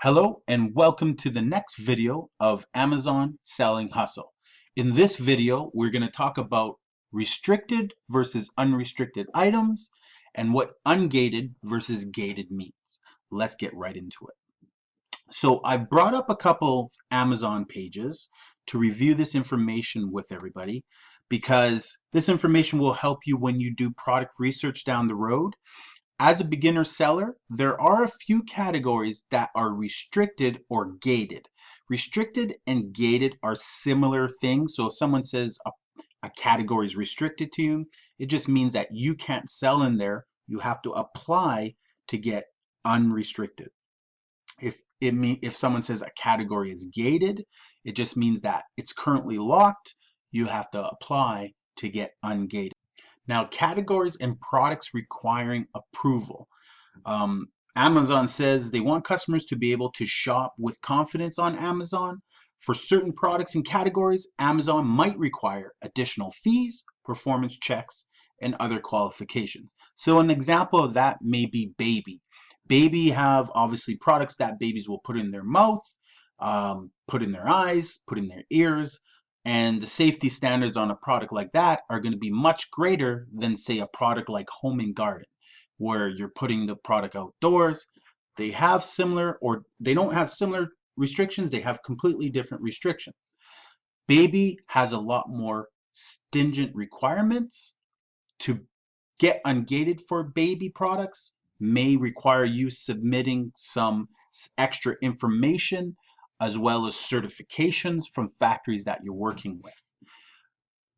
Hello and welcome to the next video of Amazon Selling Hustle. In this video, we're going to talk about restricted versus unrestricted items and what ungated versus gated means. Let's get right into it. So I've brought up a couple Amazon pages to review this information with everybody because this information will help you when you do product research down the road. As a beginner seller, there are a few categories that are restricted or gated. Restricted and gated are similar things. So if someone says a category is restricted to you, it just means that you can't sell in there. You have to apply to get unrestricted. If someone says a category is gated, it just means that it's currently locked. You have to apply to get ungated. Now, categories and products requiring approval. Amazon says they want customers to be able to shop with confidence on Amazon. For certain products and categories, Amazon might require additional fees, performance checks, and other qualifications. So an example of that may be baby. Baby have obviously products that babies will put in their mouth, put in their eyes, put in their ears. And the safety standards on a product like that are going to be much greater than, say, a product like home and garden, where you're putting the product outdoors. They have similar, or they don't have similar restrictions. They have completely different restrictions. Baby has a lot more stringent requirements. To get ungated for baby products may require you submitting some extra information as well as certifications from factories that you're working with.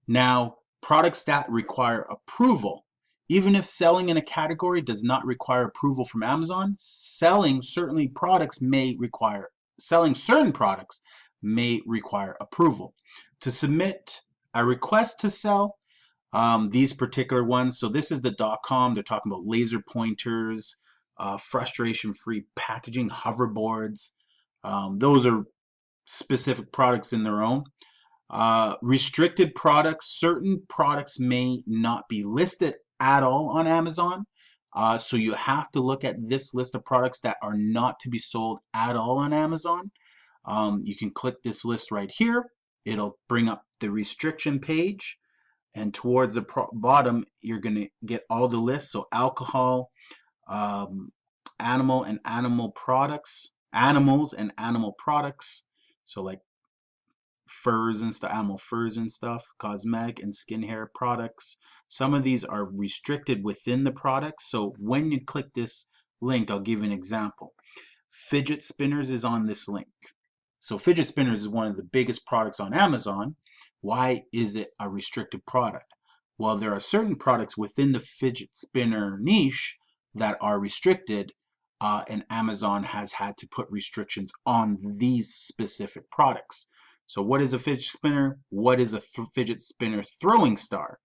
Now, products that require approval. Even if selling in a category does not require approval from Amazon, selling certain products may require approval. To submit a request to sell, these particular ones, so this is the .com, they're talking about laser pointers, frustration-free packaging, hoverboards. Those are specific products in their own. Restricted products, certain products may not be listed at all on Amazon. So you have to look at this list of products that are not to be sold at all on Amazon. You can click this list right here. It'll bring up the restriction page. And towards the bottom, you're going to get all the lists. So alcohol, animals and animal products. So like furs and stuff, animal furs and stuff, cosmetic and skin hair products. Some of these are restricted within the products. So when you click this link, I'll give you an example. Fidget spinners is on this link. So fidget spinners is one of the biggest products on Amazon. Why is it a restricted product? Well, there are certain products within the fidget spinner niche that are restricted, and Amazon has had to put restrictions on these specific products. So what is a fidget spinner? What is a fidget spinner throwing star?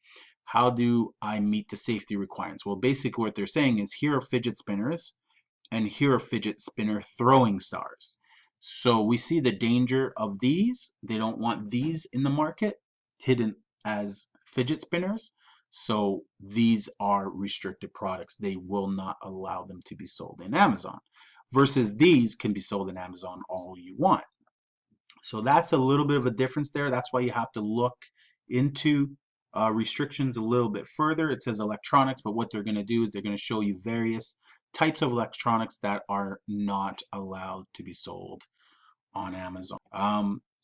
How do I meet the safety requirements? Well, basically what they're saying is here are fidget spinners and here are fidget spinner throwing stars. So we see the danger of these. They don't want these in the market hidden as fidget spinners. So these are restricted products. They will not allow them to be sold in Amazon. Versus these can be sold in Amazon all you want. So that's a little bit of a difference there. That's why you have to look into restrictions a little bit further. It says electronics, but what they're going to do is they're going to show you various types of electronics that are not allowed to be sold on Amazon.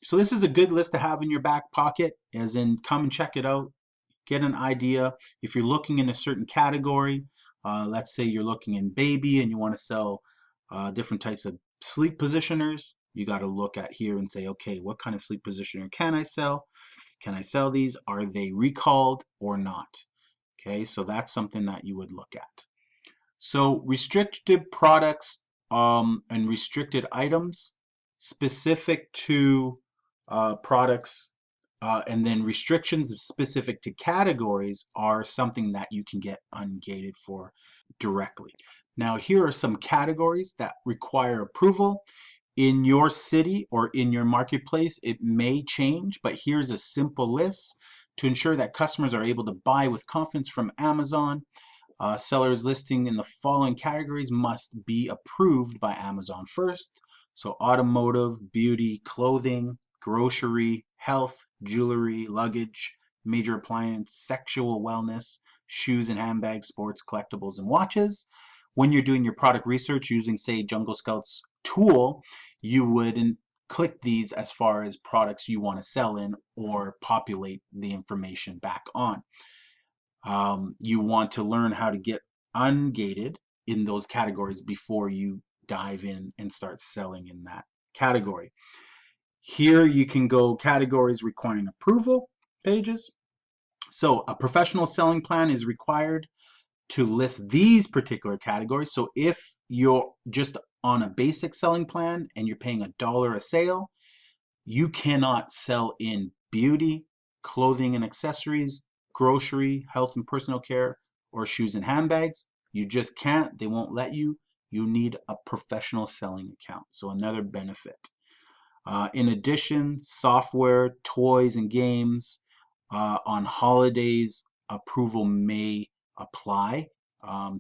So this is a good list to have in your back pocket, as in come and check it out, get an idea. If you're looking in a certain category, let's say you're looking in baby and you want to sell different types of sleep positioners, you got to look at here and say, okay, what kind of sleep positioner can I sell? Can I sell these? Are they recalled or not? Okay, so that's something that you would look at. So restricted products and restricted items specific to products and then restrictions specific to categories are something that you can get ungated for directly. Now here are some categories that require approval. In your city or in your marketplace, it may change, but here's a simple list to ensure that customers are able to buy with confidence from Amazon. Sellers listing in the following categories must be approved by Amazon first. So automotive, beauty, clothing, grocery, health, jewelry, luggage, major appliance, sexual wellness, shoes and handbags, sports, collectibles, and watches. When you're doing your product research using, say, Jungle Scout's tool, you would click these as far as products you want to sell in or populate the information back on. You want to learn how to get ungated in those categories before you dive in and start selling in that category. Here you can go categories requiring approval pages. So a professional selling plan is required to list these particular categories. So if you're just on a basic selling plan and you're paying $1 a sale, you cannot sell in beauty, clothing and accessories, grocery, health and personal care, or shoes and handbags. You just can't. They won't let you. You need a professional selling account. So another benefit. In addition, software, toys, and games on holidays, approval may apply.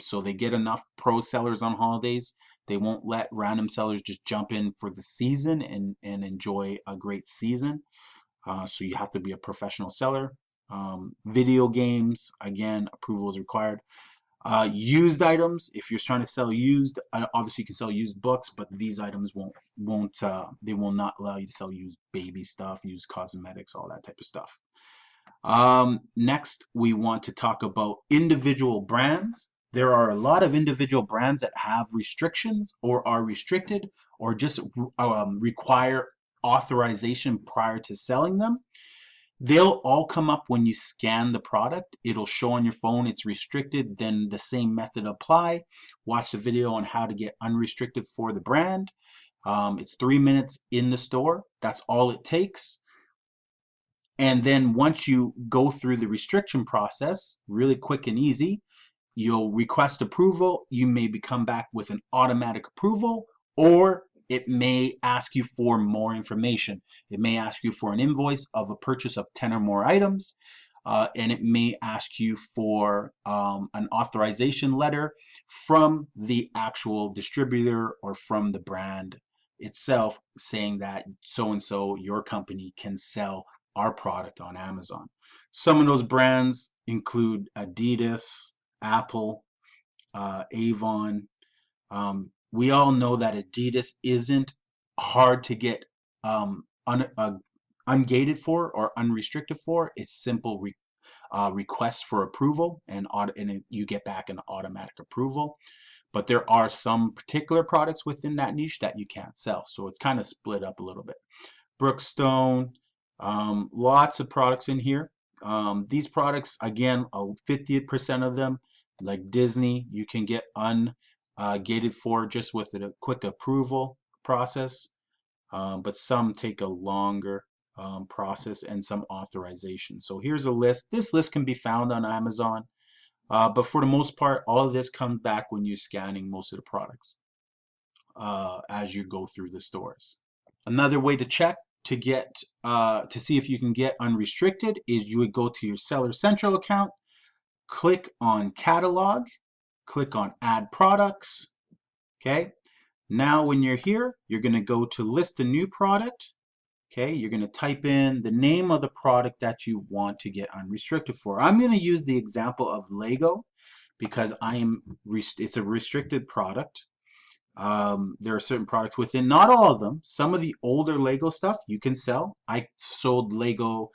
So they get enough pro sellers on holidays. They won't let random sellers just jump in for the season and enjoy a great season. So you have to be a professional seller. Video games, again, approval is required. Used items, if you're trying to sell used, obviously you can sell used books, but these items they will not allow you to sell used baby stuff, used cosmetics, all that type of stuff. Next, we want to talk about individual brands. There are a lot of individual brands that have restrictions or are restricted or just require authorization prior to selling them. They'll all come up when you scan the product. It'll show on your phone it's restricted, then the same method apply. Watch the video on how to get unrestricted for the brand. It's 3 minutes in the store. That's all it takes. And then once you go through the restriction process, really quick and easy, you'll request approval. You may come back with an automatic approval, or it may ask you for more information. It may ask you for an invoice of a purchase of 10 or more items, and it may ask you for an authorization letter from the actual distributor or from the brand itself saying that so-and-so, your company, can sell our product on Amazon. Some of those brands include Adidas, Apple, Avon. We all know that Adidas isn't hard to get ungated for or unrestricted for. It's simple request for approval, and you get back an automatic approval. But there are some particular products within that niche that you can't sell. So it's kind of split up a little bit. Brookstone, lots of products in here. These products, again, 50% of them, like Disney, you can get ungated for just with a quick approval process. But some take a longer process and some authorization. So here's a list. This list can be found on Amazon. But for the most part, all of this comes back when you're scanning most of the products as you go through the stores. Another way to check to get to see if you can get unrestricted is you would go to your Seller Central account, click on Catalog, click on Add Products. Okay. Now when you're here, you're going to go to List a New Product. Okay, you're going to type in the name of the product that you want to get unrestricted for. I'm going to use the example of Lego because it's a restricted product. There are certain products within, not all of them. Some of the older Lego stuff you can sell. I sold Lego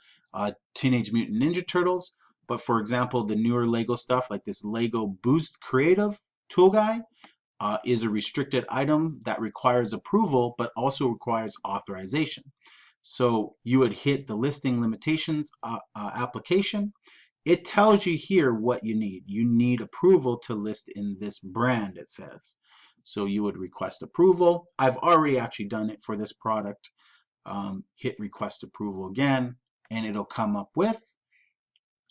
Teenage Mutant Ninja Turtles, but for example, the newer Lego stuff like this Lego Boost Creative Tool Guy is a restricted item that requires approval, but also requires authorization. So you would hit the listing limitations application. It tells you here what you need. You need approval to list in this brand, it says. So you would request approval. I've already actually done it for this product. Hit request approval again, and it'll come up with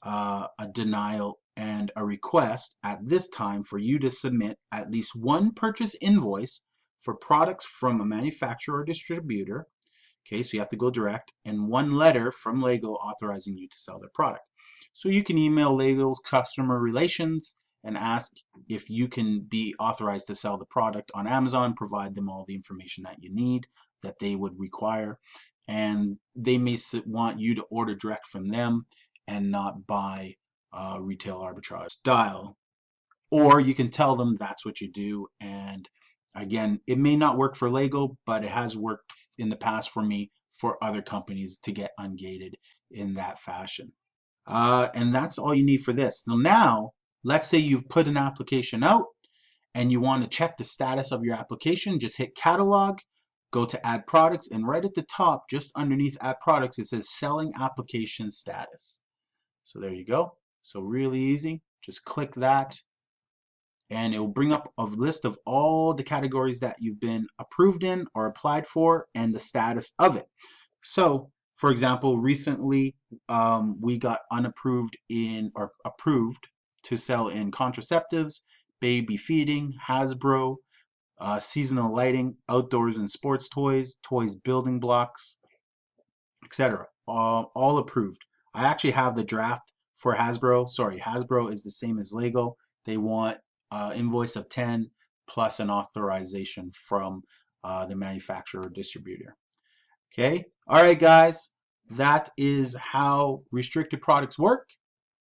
a denial and a request at this time for you to submit at least one purchase invoice for products from a manufacturer or distributor. Okay, so you have to go direct, and one letter from Lego authorizing you to sell their product. So you can email Lego's customer relations and ask if you can be authorized to sell the product on Amazon, provide them all the information that you need, that they would require, and they may want you to order direct from them and not buy retail arbitrage style. Or you can tell them that's what you do. And again, it may not work for Lego, but it has worked in the past for me for other companies to get ungated in that fashion. And that's all you need for this. Now, let's say you've put an application out and you want to check the status of your application. Just hit catalog, go to add products, and right at the top, just underneath add products, it says selling application status. So there you go. So really easy. Just click that and it will bring up a list of all the categories that you've been approved in or applied for and the status of it. So, for example, recently we got unapproved in or approved to sell in contraceptives, baby feeding, Hasbro, seasonal lighting, outdoors and sports toys, toys building blocks, etc. All approved. I actually have the draft for Hasbro. Sorry, Hasbro is the same as Lego. They want invoice of 10 plus an authorization from the manufacturer or distributor. Okay, all right, guys, that is how restricted products work.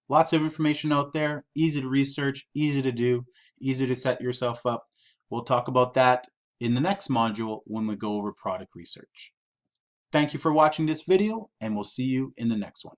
Lots of information out there, easy to research, easy to do, easy to set yourself up. We'll talk about that in the next module when we go over product research. Thank you for watching this video, and we'll see you in the next one.